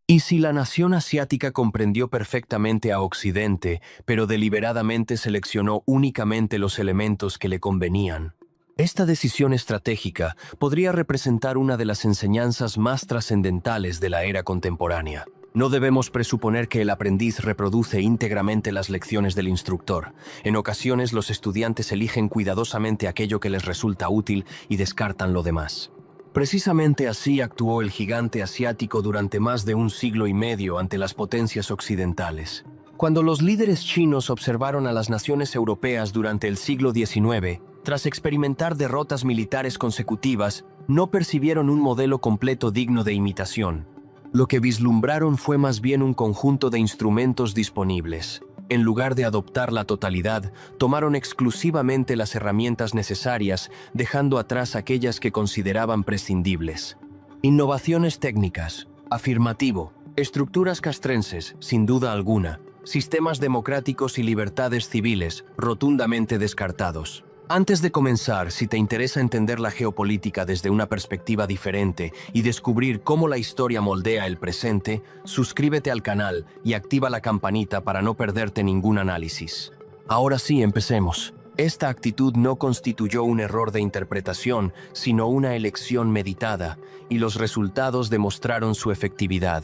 Y si la nación asiática comprendió perfectamente a Occidente, pero deliberadamente seleccionó únicamente los elementos que le convenían, esta decisión estratégica podría representar una de las enseñanzas más trascendentales de la era contemporánea. No debemos presuponer que el aprendiz reproduce íntegramente las lecciones del instructor. En ocasiones, los estudiantes eligen cuidadosamente aquello que les resulta útil y descartan lo demás. Precisamente así actuó el gigante asiático durante más de un siglo y medio ante las potencias occidentales. Cuando los líderes chinos observaron a las naciones europeas durante el siglo XIX, tras experimentar derrotas militares consecutivas, no percibieron un modelo completo digno de imitación. Lo que vislumbraron fue más bien un conjunto de instrumentos disponibles. En lugar de adoptar la totalidad, tomaron exclusivamente las herramientas necesarias, dejando atrás aquellas que consideraban prescindibles. Innovaciones técnicas, afirmativo, estructuras castrenses, sin duda alguna, sistemas democráticos y libertades civiles, rotundamente descartados. Antes de comenzar, si te interesa entender la geopolítica desde una perspectiva diferente y descubrir cómo la historia moldea el presente, suscríbete al canal y activa la campanita para no perderte ningún análisis. Ahora sí, empecemos. Esta actitud no constituyó un error de interpretación, sino una elección meditada, y los resultados demostraron su efectividad.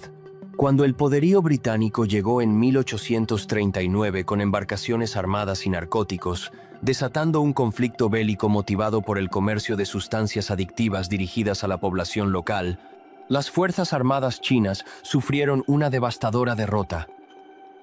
Cuando el poderío británico llegó en 1839 con embarcaciones armadas y narcóticos, desatando un conflicto bélico motivado por el comercio de sustancias adictivas dirigidas a la población local, las Fuerzas Armadas chinas sufrieron una devastadora derrota.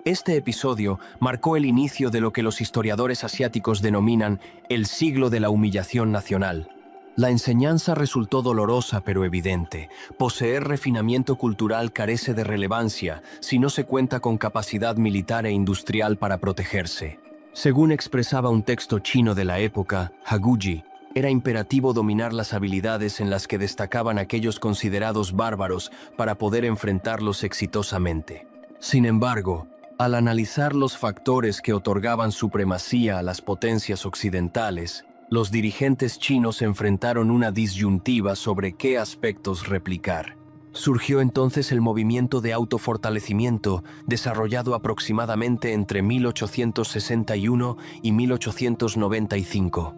Este episodio marcó el inicio de lo que los historiadores asiáticos denominan el siglo de la humillación nacional. La enseñanza resultó dolorosa pero evidente. Poseer refinamiento cultural carece de relevancia si no se cuenta con capacidad militar e industrial para protegerse. Según expresaba un texto chino de la época, Haguji, era imperativo dominar las habilidades en las que destacaban aquellos considerados bárbaros para poder enfrentarlos exitosamente. Sin embargo, al analizar los factores que otorgaban supremacía a las potencias occidentales, los dirigentes chinos enfrentaron una disyuntiva sobre qué aspectos replicar. Surgió entonces el movimiento de autofortalecimiento, desarrollado aproximadamente entre 1861 y 1895.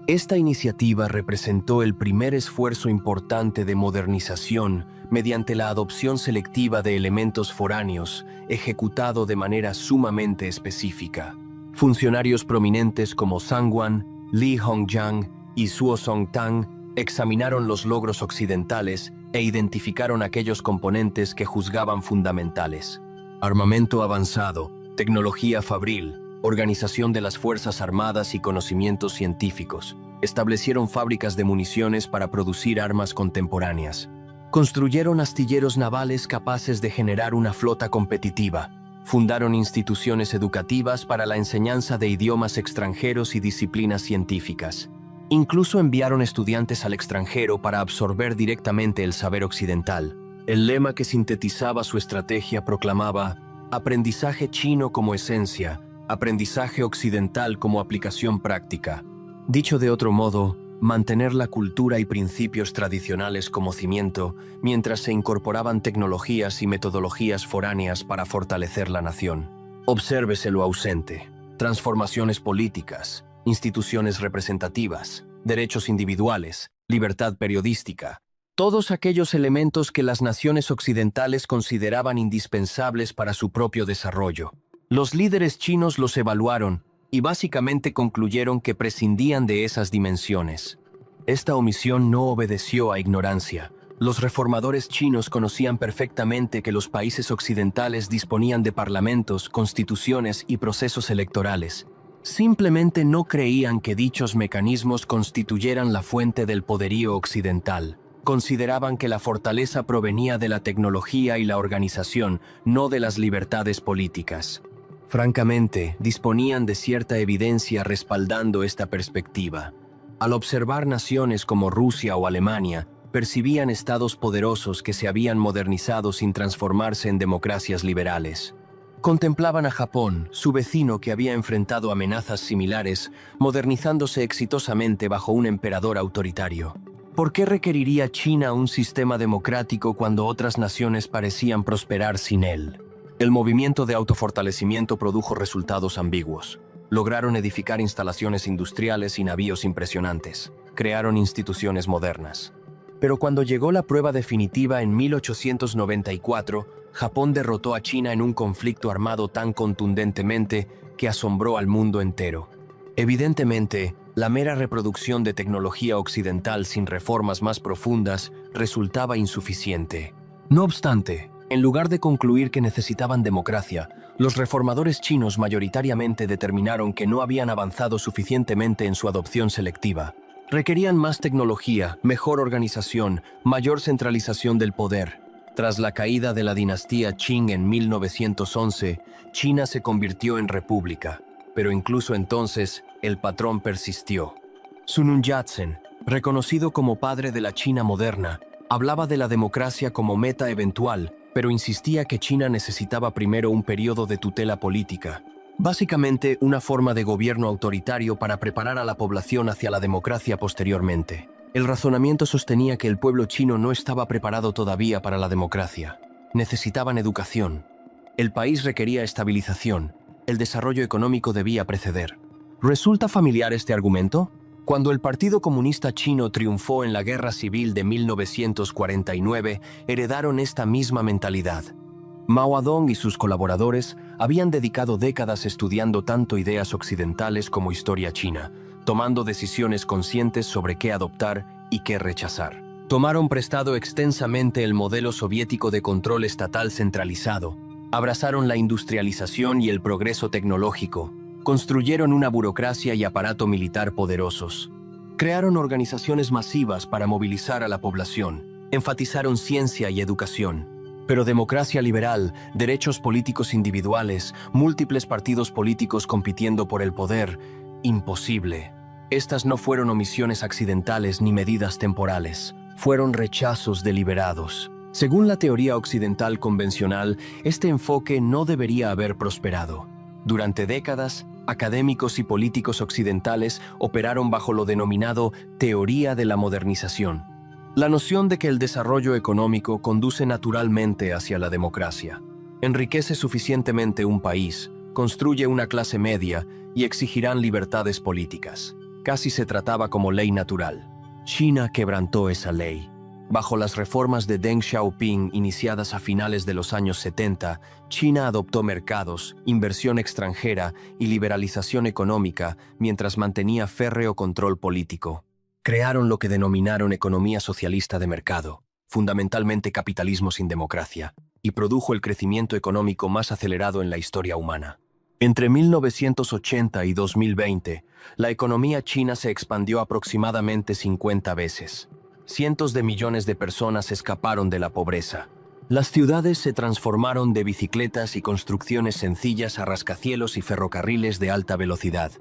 Esta iniciativa representó el primer esfuerzo importante de modernización mediante la adopción selectiva de elementos foráneos, ejecutado de manera sumamente específica. Funcionarios prominentes como Zhang Guan, Li Hongjiang y Zhuo Songtang examinaron los logros occidentales e identificaron aquellos componentes que juzgaban fundamentales. Armamento avanzado, tecnología fabril, organización de las Fuerzas Armadas y conocimientos científicos. Establecieron fábricas de municiones para producir armas contemporáneas. Construyeron astilleros navales capaces de generar una flota competitiva. Fundaron instituciones educativas para la enseñanza de idiomas extranjeros y disciplinas científicas. Incluso enviaron estudiantes al extranjero para absorber directamente el saber occidental. El lema que sintetizaba su estrategia proclamaba: aprendizaje chino como esencia, aprendizaje occidental como aplicación práctica. Dicho de otro modo, mantener la cultura y principios tradicionales como cimiento, mientras se incorporaban tecnologías y metodologías foráneas para fortalecer la nación. Obsérvese lo ausente: transformaciones políticas, instituciones representativas, derechos individuales, libertad periodística. Todos aquellos elementos que las naciones occidentales consideraban indispensables para su propio desarrollo. Los líderes chinos los evaluaron y básicamente concluyeron que prescindían de esas dimensiones. Esta omisión no obedeció a ignorancia. Los reformadores chinos conocían perfectamente que los países occidentales disponían de parlamentos, constituciones y procesos electorales. Simplemente no creían que dichos mecanismos constituyeran la fuente del poderío occidental. Consideraban que la fortaleza provenía de la tecnología y la organización, no de las libertades políticas. Francamente, disponían de cierta evidencia respaldando esta perspectiva. Al observar naciones como Rusia o Alemania, percibían estados poderosos que se habían modernizado sin transformarse en democracias liberales. Contemplaban a Japón, su vecino que había enfrentado amenazas similares, modernizándose exitosamente bajo un emperador autoritario. ¿Por qué requeriría China un sistema democrático cuando otras naciones parecían prosperar sin él? El movimiento de autofortalecimiento produjo resultados ambiguos. Lograron edificar instalaciones industriales y navíos impresionantes. Crearon instituciones modernas. Pero cuando llegó la prueba definitiva en 1894, Japón derrotó a China en un conflicto armado tan contundentemente que asombró al mundo entero. Evidentemente, la mera reproducción de tecnología occidental sin reformas más profundas resultaba insuficiente. No obstante, en lugar de concluir que necesitaban democracia, los reformadores chinos mayoritariamente determinaron que no habían avanzado suficientemente en su adopción selectiva. Requerían más tecnología, mejor organización, mayor centralización del poder. Tras la caída de la dinastía Qing en 1911, China se convirtió en república. Pero incluso entonces, el patrón persistió. Sun Yat-sen, reconocido como padre de la China moderna, hablaba de la democracia como meta eventual, pero insistía que China necesitaba primero un periodo de tutela política. Básicamente, una forma de gobierno autoritario para preparar a la población hacia la democracia posteriormente. El razonamiento sostenía que el pueblo chino no estaba preparado todavía para la democracia. Necesitaban educación. El país requería estabilización. El desarrollo económico debía preceder. ¿Resulta familiar este argumento? Cuando el Partido Comunista Chino triunfó en la Guerra Civil de 1949, heredaron esta misma mentalidad. Mao Zedong y sus colaboradores habían dedicado décadas estudiando tanto ideas occidentales como historia china, tomando decisiones conscientes sobre qué adoptar y qué rechazar. Tomaron prestado extensamente el modelo soviético de control estatal centralizado, abrazaron la industrialización y el progreso tecnológico, construyeron una burocracia y aparato militar poderosos, crearon organizaciones masivas para movilizar a la población, enfatizaron ciencia y educación. Pero democracia liberal, derechos políticos individuales, múltiples partidos políticos compitiendo por el poder, imposible. Estas no fueron omisiones accidentales ni medidas temporales, fueron rechazos deliberados. Según la teoría occidental convencional, este enfoque no debería haber prosperado. Durante décadas, académicos y políticos occidentales operaron bajo lo denominado teoría de la modernización. La noción de que el desarrollo económico conduce naturalmente hacia la democracia. Enriquece suficientemente un país, construye una clase media y exigirán libertades políticas. Casi se trataba como ley natural. China quebrantó esa ley. Bajo las reformas de Deng Xiaoping iniciadas a finales de los años 70, China adoptó mercados, inversión extranjera y liberalización económica mientras mantenía férreo control político. Crearon lo que denominaron economía socialista de mercado, fundamentalmente capitalismo sin democracia, y produjo el crecimiento económico más acelerado en la historia humana. Entre 1980 y 2020, la economía china se expandió aproximadamente 50 veces. Cientos de millones de personas escaparon de la pobreza. Las ciudades se transformaron de bicicletas y construcciones sencillas a rascacielos y ferrocarriles de alta velocidad.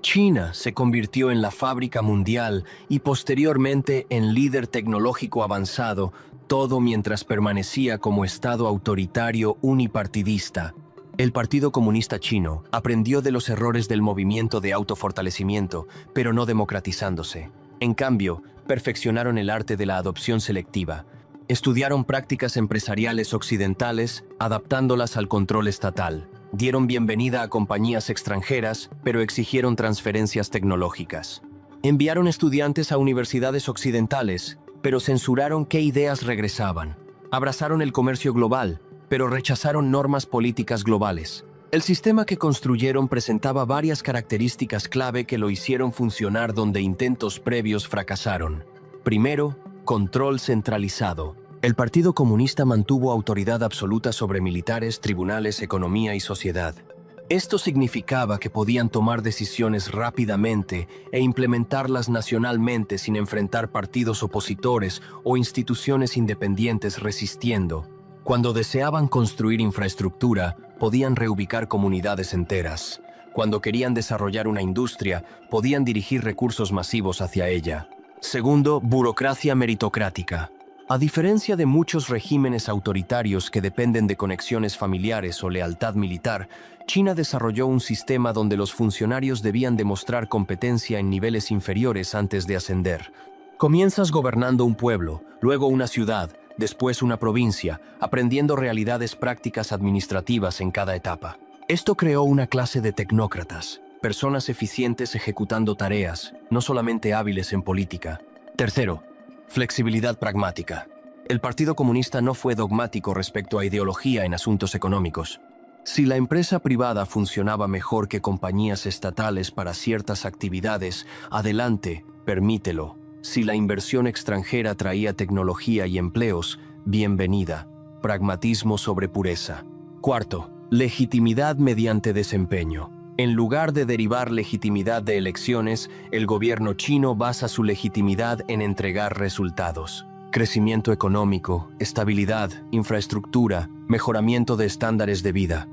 China se convirtió en la fábrica mundial y posteriormente en líder tecnológico avanzado, todo mientras permanecía como Estado autoritario unipartidista. El Partido Comunista Chino aprendió de los errores del movimiento de autofortalecimiento, pero no democratizándose. En cambio, perfeccionaron el arte de la adopción selectiva. Estudiaron prácticas empresariales occidentales, adaptándolas al control estatal. Dieron bienvenida a compañías extranjeras, pero exigieron transferencias tecnológicas. Enviaron estudiantes a universidades occidentales, pero censuraron qué ideas regresaban. Abrazaron el comercio global, pero rechazaron normas políticas globales. El sistema que construyeron presentaba varias características clave que lo hicieron funcionar donde intentos previos fracasaron. Primero, control centralizado. El Partido Comunista mantuvo autoridad absoluta sobre militares, tribunales, economía y sociedad. Esto significaba que podían tomar decisiones rápidamente e implementarlas nacionalmente sin enfrentar partidos opositores o instituciones independientes resistiendo. Cuando deseaban construir infraestructura, podían reubicar comunidades enteras. Cuando querían desarrollar una industria, podían dirigir recursos masivos hacia ella. Segundo, burocracia meritocrática. A diferencia de muchos regímenes autoritarios que dependen de conexiones familiares o lealtad militar, China desarrolló un sistema donde los funcionarios debían demostrar competencia en niveles inferiores antes de ascender. Comienzas gobernando un pueblo, luego una ciudad, después una provincia, aprendiendo realidades prácticas administrativas en cada etapa. Esto creó una clase de tecnócratas, personas eficientes ejecutando tareas, no solamente hábiles en política. Tercero, flexibilidad pragmática. El Partido Comunista no fue dogmático respecto a ideología en asuntos económicos. Si la empresa privada funcionaba mejor que compañías estatales para ciertas actividades, adelante, permítelo. Si la inversión extranjera traía tecnología y empleos, bienvenida. Pragmatismo sobre pureza. Cuarto, legitimidad mediante desempeño. En lugar de derivar legitimidad de elecciones, el gobierno chino basa su legitimidad en entregar resultados. Crecimiento económico, estabilidad, infraestructura, mejoramiento de estándares de vida.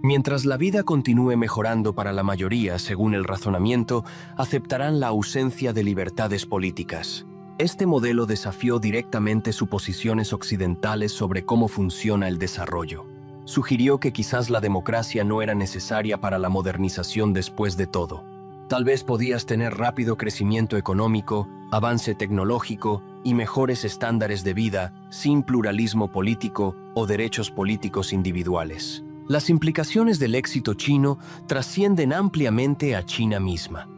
Mientras la vida continúe mejorando para la mayoría, según el razonamiento, aceptarán la ausencia de libertades políticas. Este modelo desafió directamente suposiciones occidentales sobre cómo funciona el desarrollo. Sugirió que quizás la democracia no era necesaria para la modernización después de todo. Tal vez podías tener rápido crecimiento económico, avance tecnológico y mejores estándares de vida sin pluralismo político o derechos políticos individuales. Las implicaciones del éxito chino trascienden ampliamente a China misma.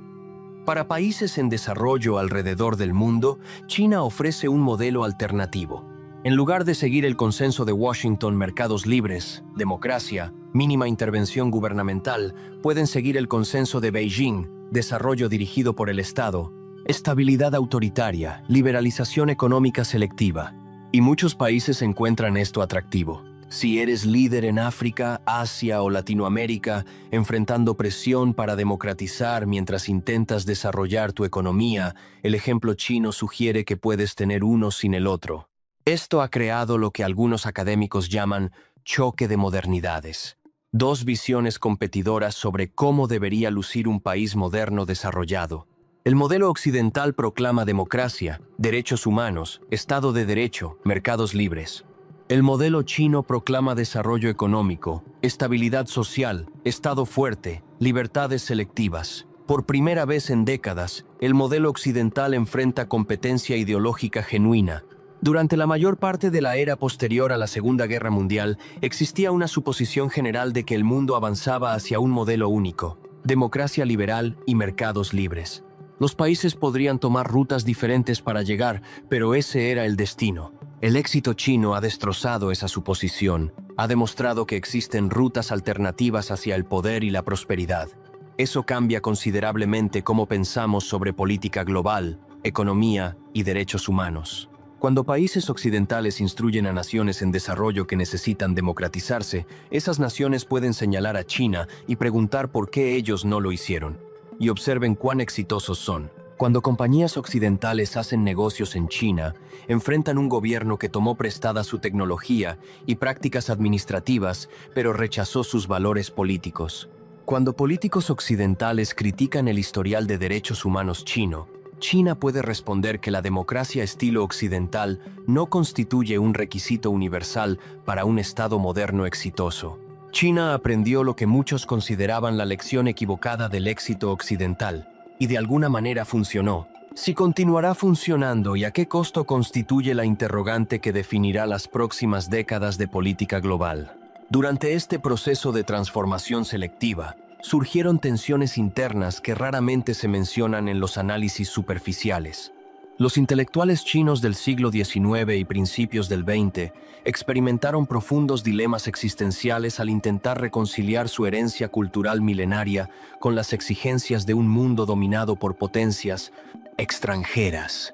Para países en desarrollo alrededor del mundo, China ofrece un modelo alternativo. En lugar de seguir el consenso de Washington, mercados libres, democracia, mínima intervención gubernamental, pueden seguir el consenso de Beijing, desarrollo dirigido por el Estado, estabilidad autoritaria, liberalización económica selectiva. Y muchos países encuentran esto atractivo. Si eres líder en África, Asia o Latinoamérica, enfrentando presión para democratizar mientras intentas desarrollar tu economía, el ejemplo chino sugiere que puedes tener uno sin el otro. Esto ha creado lo que algunos académicos llaman choque de modernidades. Dos visiones competidoras sobre cómo debería lucir un país moderno desarrollado. El modelo occidental proclama democracia, derechos humanos, Estado de Derecho, mercados libres. El modelo chino proclama desarrollo económico, estabilidad social, Estado fuerte, libertades selectivas. Por primera vez en décadas, el modelo occidental enfrenta competencia ideológica genuina. Durante la mayor parte de la era posterior a la Segunda Guerra Mundial, existía una suposición general de que el mundo avanzaba hacia un modelo único, democracia liberal y mercados libres. Los países podrían tomar rutas diferentes para llegar, pero ese era el destino. El éxito chino ha destrozado esa suposición, ha demostrado que existen rutas alternativas hacia el poder y la prosperidad. Eso cambia considerablemente cómo pensamos sobre política global, economía y derechos humanos. Cuando países occidentales instruyen a naciones en desarrollo que necesitan democratizarse, esas naciones pueden señalar a China y preguntar por qué ellos no lo hicieron. Y observen cuán exitosos son. Cuando compañías occidentales hacen negocios en China, enfrentan un gobierno que tomó prestada su tecnología y prácticas administrativas, pero rechazó sus valores políticos. Cuando políticos occidentales critican el historial de derechos humanos chino, China puede responder que la democracia estilo occidental no constituye un requisito universal para un Estado moderno exitoso. China aprendió lo que muchos consideraban la lección equivocada del éxito occidental, y de alguna manera funcionó. Si continuará funcionando y a qué costo constituye la interrogante que definirá las próximas décadas de política global. Durante este proceso de transformación selectiva, surgieron tensiones internas que raramente se mencionan en los análisis superficiales. Los intelectuales chinos del siglo XIX y principios del XX experimentaron profundos dilemas existenciales al intentar reconciliar su herencia cultural milenaria con las exigencias de un mundo dominado por potencias extranjeras.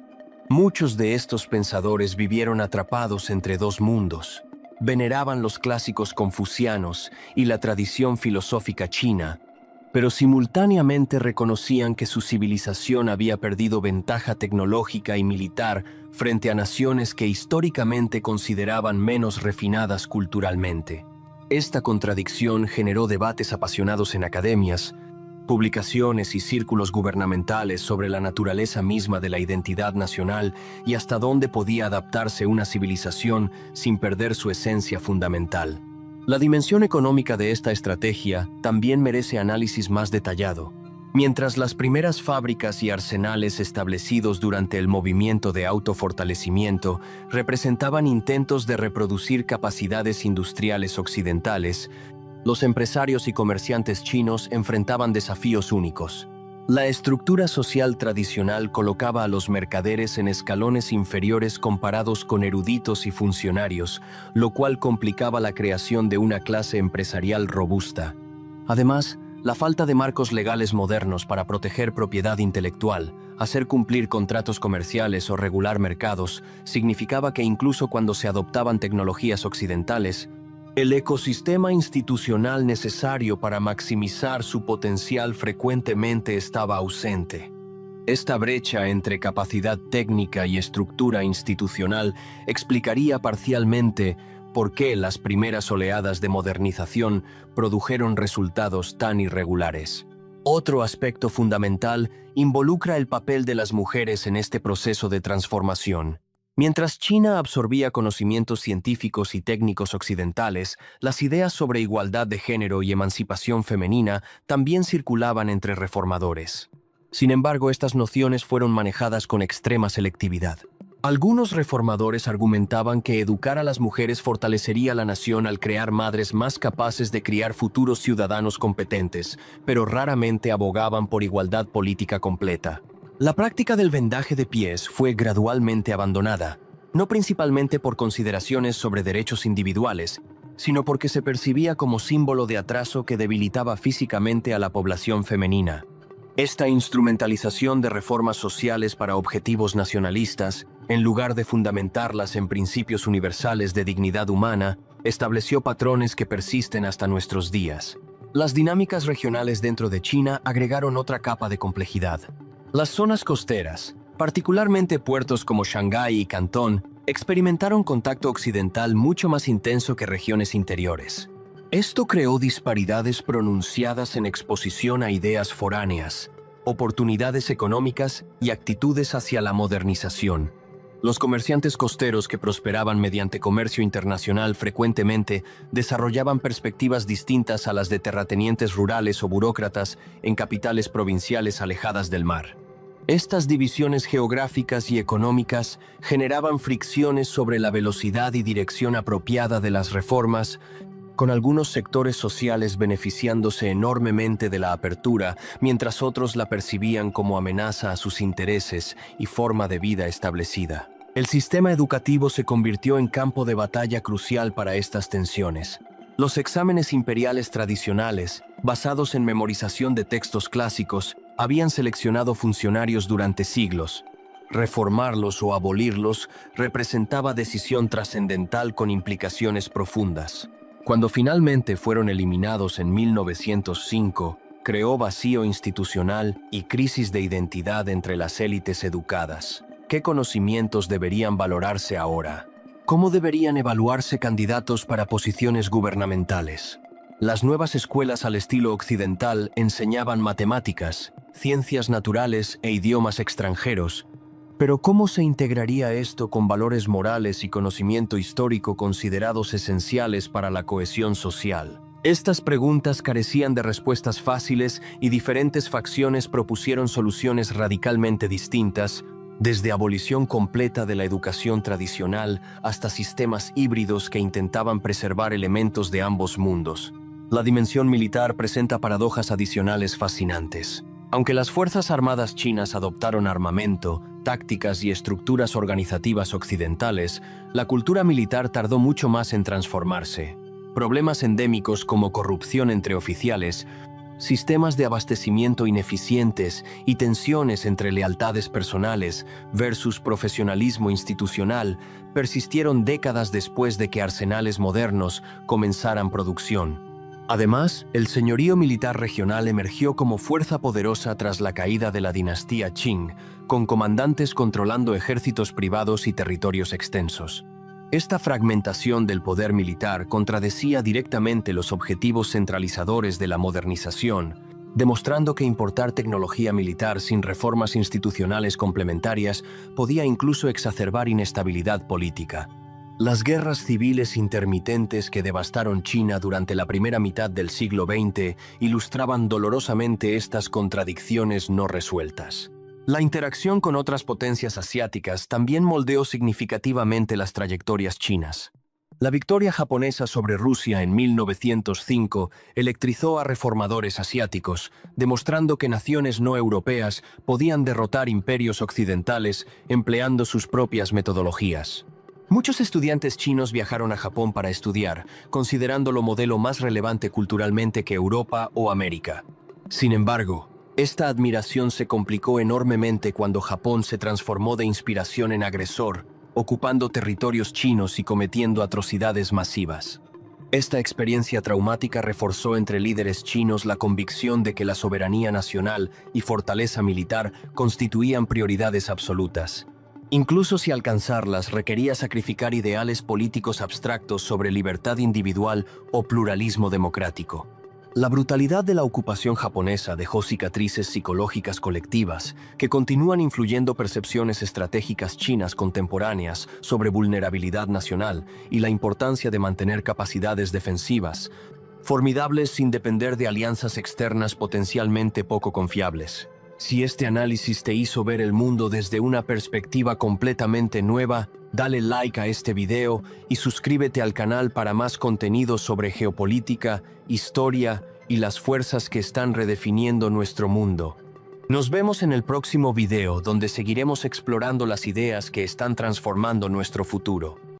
Muchos de estos pensadores vivieron atrapados entre dos mundos. Veneraban los clásicos confucianos y la tradición filosófica china, pero simultáneamente reconocían que su civilización había perdido ventaja tecnológica y militar frente a naciones que históricamente consideraban menos refinadas culturalmente. Esta contradicción generó debates apasionados en academias, publicaciones y círculos gubernamentales sobre la naturaleza misma de la identidad nacional y hasta dónde podía adaptarse una civilización sin perder su esencia fundamental. La dimensión económica de esta estrategia también merece análisis más detallado. Mientras las primeras fábricas y arsenales establecidos durante el movimiento de autofortalecimiento representaban intentos de reproducir capacidades industriales occidentales, los empresarios y comerciantes chinos enfrentaban desafíos únicos. La estructura social tradicional colocaba a los mercaderes en escalones inferiores comparados con eruditos y funcionarios, lo cual complicaba la creación de una clase empresarial robusta. Además, la falta de marcos legales modernos para proteger propiedad intelectual, hacer cumplir contratos comerciales o regular mercados, significaba que incluso cuando se adoptaban tecnologías occidentales, el ecosistema institucional necesario para maximizar su potencial frecuentemente estaba ausente. Esta brecha entre capacidad técnica y estructura institucional explicaría parcialmente por qué las primeras oleadas de modernización produjeron resultados tan irregulares. Otro aspecto fundamental involucra el papel de las mujeres en este proceso de transformación. Mientras China absorbía conocimientos científicos y técnicos occidentales, las ideas sobre igualdad de género y emancipación femenina también circulaban entre reformadores. Sin embargo, estas nociones fueron manejadas con extrema selectividad. Algunos reformadores argumentaban que educar a las mujeres fortalecería la nación al crear madres más capaces de criar futuros ciudadanos competentes, pero raramente abogaban por igualdad política completa. La práctica del vendaje de pies fue gradualmente abandonada, no principalmente por consideraciones sobre derechos individuales, sino porque se percibía como símbolo de atraso que debilitaba físicamente a la población femenina. Esta instrumentalización de reformas sociales para objetivos nacionalistas, en lugar de fundamentarlas en principios universales de dignidad humana, estableció patrones que persisten hasta nuestros días. Las dinámicas regionales dentro de China agregaron otra capa de complejidad. Las zonas costeras, particularmente puertos como Shanghái y Cantón, experimentaron contacto occidental mucho más intenso que regiones interiores. Esto creó disparidades pronunciadas en exposición a ideas foráneas, oportunidades económicas y actitudes hacia la modernización. Los comerciantes costeros que prosperaban mediante comercio internacional frecuentemente desarrollaban perspectivas distintas a las de terratenientes rurales o burócratas en capitales provinciales alejadas del mar. Estas divisiones geográficas y económicas generaban fricciones sobre la velocidad y dirección apropiada de las reformas, con algunos sectores sociales beneficiándose enormemente de la apertura, mientras otros la percibían como amenaza a sus intereses y forma de vida establecida. El sistema educativo se convirtió en campo de batalla crucial para estas tensiones. Los exámenes imperiales tradicionales, basados en memorización de textos clásicos, habían seleccionado funcionarios durante siglos. Reformarlos o abolirlos representaba decisión trascendental con implicaciones profundas. Cuando finalmente fueron eliminados en 1905, creó vacío institucional y crisis de identidad entre las élites educadas. ¿Qué conocimientos deberían valorarse ahora? ¿Cómo deberían evaluarse candidatos para posiciones gubernamentales? Las nuevas escuelas al estilo occidental enseñaban matemáticas, ciencias naturales e idiomas extranjeros. Pero ¿cómo se integraría esto con valores morales y conocimiento histórico considerados esenciales para la cohesión social? Estas preguntas carecían de respuestas fáciles y diferentes facciones propusieron soluciones radicalmente distintas, desde abolición completa de la educación tradicional hasta sistemas híbridos que intentaban preservar elementos de ambos mundos. La dimensión militar presenta paradojas adicionales fascinantes. Aunque las Fuerzas Armadas chinas adoptaron armamento, tácticas y estructuras organizativas occidentales, la cultura militar tardó mucho más en transformarse. Problemas endémicos como corrupción entre oficiales, sistemas de abastecimiento ineficientes y tensiones entre lealtades personales versus profesionalismo institucional persistieron décadas después de que arsenales modernos comenzaran producción. Además, el señorío militar regional emergió como fuerza poderosa tras la caída de la dinastía Qing, con comandantes controlando ejércitos privados y territorios extensos. Esta fragmentación del poder militar contradecía directamente los objetivos centralizadores de la modernización, demostrando que importar tecnología militar sin reformas institucionales complementarias podía incluso exacerbar inestabilidad política. Las guerras civiles intermitentes que devastaron China durante la primera mitad del siglo XX ilustraban dolorosamente estas contradicciones no resueltas. La interacción con otras potencias asiáticas también moldeó significativamente las trayectorias chinas. La victoria japonesa sobre Rusia en 1905 electrizó a reformadores asiáticos, demostrando que naciones no europeas podían derrotar imperios occidentales empleando sus propias metodologías. Muchos estudiantes chinos viajaron a Japón para estudiar, considerándolo modelo más relevante culturalmente que Europa o América. Sin embargo, esta admiración se complicó enormemente cuando Japón se transformó de inspiración en agresor, ocupando territorios chinos y cometiendo atrocidades masivas. Esta experiencia traumática reforzó entre líderes chinos la convicción de que la soberanía nacional y fortaleza militar constituían prioridades absolutas. Incluso si alcanzarlas requería sacrificar ideales políticos abstractos sobre libertad individual o pluralismo democrático. La brutalidad de la ocupación japonesa dejó cicatrices psicológicas colectivas que continúan influyendo percepciones estratégicas chinas contemporáneas sobre vulnerabilidad nacional y la importancia de mantener capacidades defensivas, formidables sin depender de alianzas externas potencialmente poco confiables. Si este análisis te hizo ver el mundo desde una perspectiva completamente nueva, dale like a este video y suscríbete al canal para más contenido sobre geopolítica, historia y las fuerzas que están redefiniendo nuestro mundo. Nos vemos en el próximo video donde seguiremos explorando las ideas que están transformando nuestro futuro.